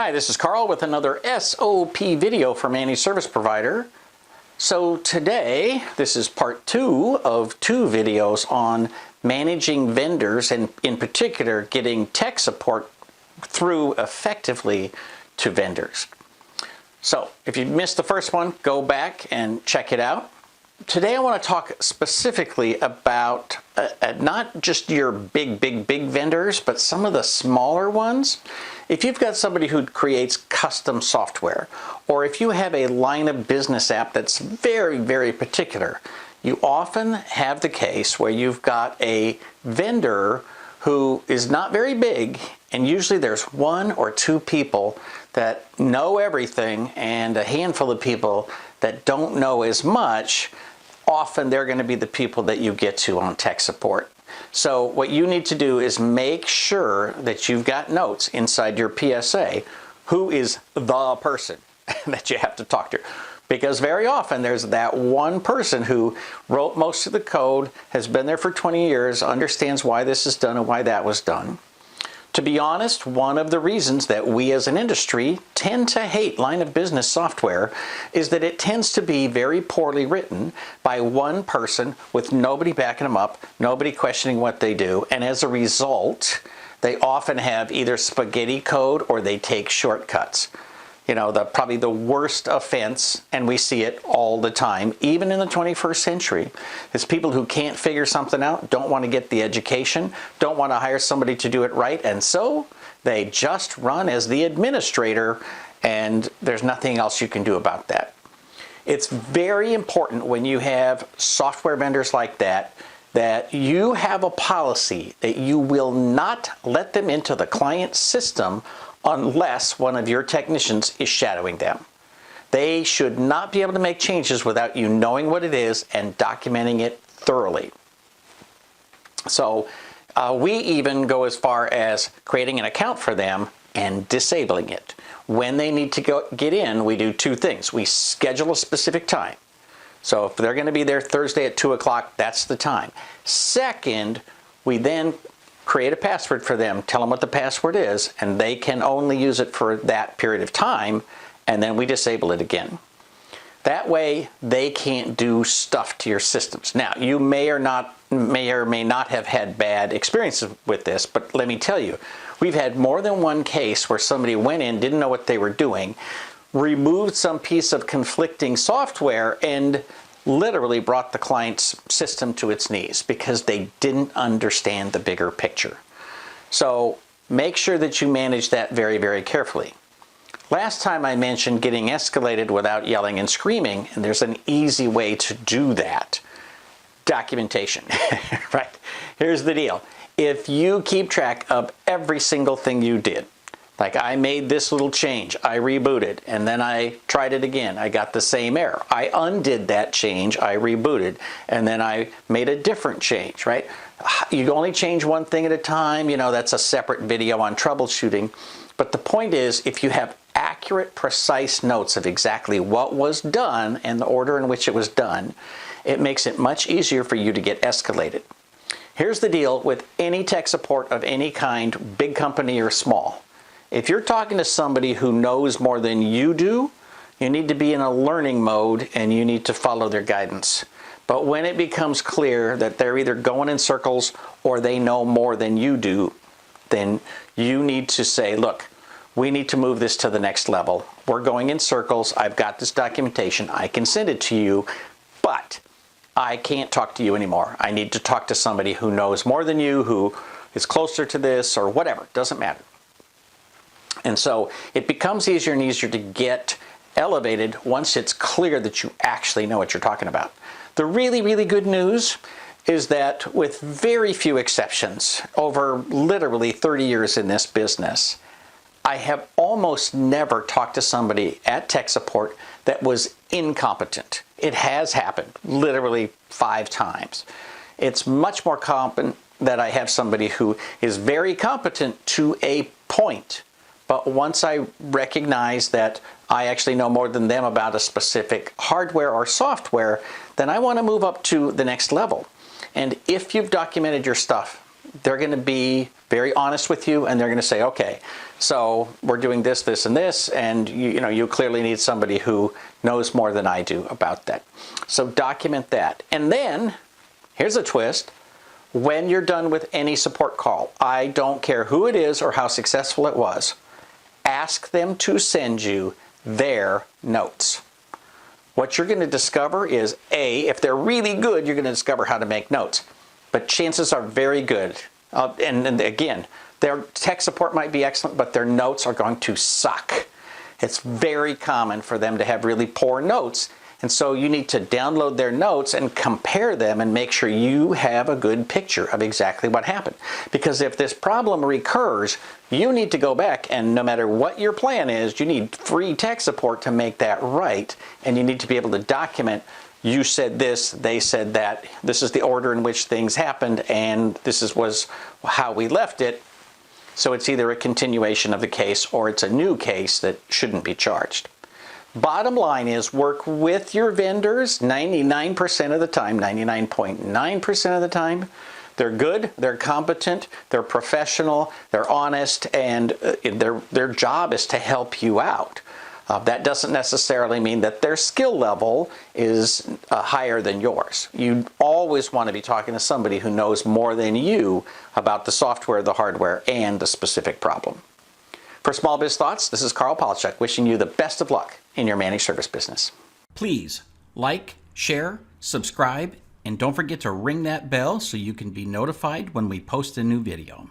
Hi, this is Carl with another SOP video for Managed Service Provider. So today, this is part 2 of 2 videos on managing vendors and in particular getting tech support through effectively to vendors. So if you missed the first one, go back and check it out. Today I want to talk specifically about not just your big vendors, but some of the smaller ones. If you've got somebody who creates custom software, or if you have a line of business app that's very particular, you often have the case where you've got a vendor who is not very big, and usually there's 1 or 2 people that know everything and a handful of people that don't know as much. Often they're going to be the people that you get to on tech support. So what you need to do is make sure that you've got notes inside your PSA who is the person that you have to talk to. Because very often there's that one person who wrote most of the code, has been there for 20 years, understands why this is done and why that was done. To be honest, one of the reasons that we as an industry tend to hate line of business software is that it tends to be very poorly written by one person with nobody backing them up, nobody questioning what they do, and as a result, they often have either spaghetti code or they take shortcuts. You know, probably the worst offense, and we see it all the time, even in the 21st century, is people who can't figure something out, don't want to get the education, don't want to hire somebody to do it right, and so they just run as the administrator, and there's nothing else you can do about that. It's very important when you have software vendors like that, that you have a policy that you will not let them into the client system unless one of your technicians is shadowing them. They should not be able to make changes without you knowing what it is and documenting it thoroughly. So we even go as far as creating an account for them and disabling it. When they need to get in, we do 2 things. We schedule a specific time. So if they're going to be there Thursday at 2 o'clock, that's the time. Second, we then create a password for them, tell them what the password is, and they can only use it for that period of time, and then we disable it again. That way, they can't do stuff to your systems. Now, you may or may not have had bad experiences with this, but let me tell you, we've had more than one case where somebody went in, didn't know what they were doing, removed some piece of conflicting software, and literally brought the client's system to its knees because they didn't understand the bigger picture. So make sure that you manage that very carefully. Last time I mentioned getting escalated without yelling and screaming, and there's an easy way to do that. Documentation, right? Here's the deal. If you keep track of every single thing you did, like I made this little change, I rebooted, and then I tried it again. I got the same error. I undid that change, I rebooted, and then I made a different change, right? You only change one thing at a time. You know, that's a separate video on troubleshooting. But the point is, if you have accurate, precise notes of exactly what was done and the order in which it was done, it makes it much easier for you to get escalated. Here's the deal with any tech support of any kind, big company or small. If you're talking to somebody who knows more than you do, you need to be in a learning mode and you need to follow their guidance. But when it becomes clear that they're either going in circles or they know more than you do, then you need to say, look, we need to move this to the next level. We're going in circles. I've got this documentation. I can send it to you, but I can't talk to you anymore. I need to talk to somebody who knows more than you, who is closer to this or whatever. It doesn't matter. And so it becomes easier and easier to get elevated once it's clear that you actually know what you're talking about. The really good news is that with very few exceptions, over literally 30 years in this business, I have almost never talked to somebody at tech support that was incompetent. It has happened literally 5 times. It's much more common that I have somebody who is very competent to a point. But once I recognize that I actually know more than them about a specific hardware or software, then I want to move up to the next level. And if you've documented your stuff they're going to be very honest with you, and they're going to say, okay, so we're doing this, this, and this, and you clearly need somebody who knows more than I do about that. So document that. And then, here's a twist, when you're done with any support call, I don't care who it is or how successful it was, ask them to send you their notes. What you're going to discover is, A, if they're really good, you're going to discover how to make notes. But chances are very good. And again, their tech support might be excellent, but their notes are going to suck. It's very common for them to have really poor notes. And so you need to download their notes and compare them and make sure you have a good picture of exactly what happened. Because if this problem recurs, you need to go back, and no matter what your plan is, you need free tech support to make that right. And you need to be able to document, you said this, they said that, this is the order in which things happened, and this was how we left it. So it's either a continuation of the case or it's a new case that shouldn't be charged. Bottom line is, work with your vendors 99% of the time, 99.9% of the time. They're good, they're competent, they're professional, they're honest, and their job is to help you out. That doesn't necessarily mean that their skill level is higher than yours. You always want to be talking to somebody who knows more than you about the software, the hardware, and the specific problem. For Small Biz Thoughts, this is Carl Palachuk wishing you the best of luck in your managed service business. Please like, share, subscribe, and don't forget to ring that bell so you can be notified when we post a new video.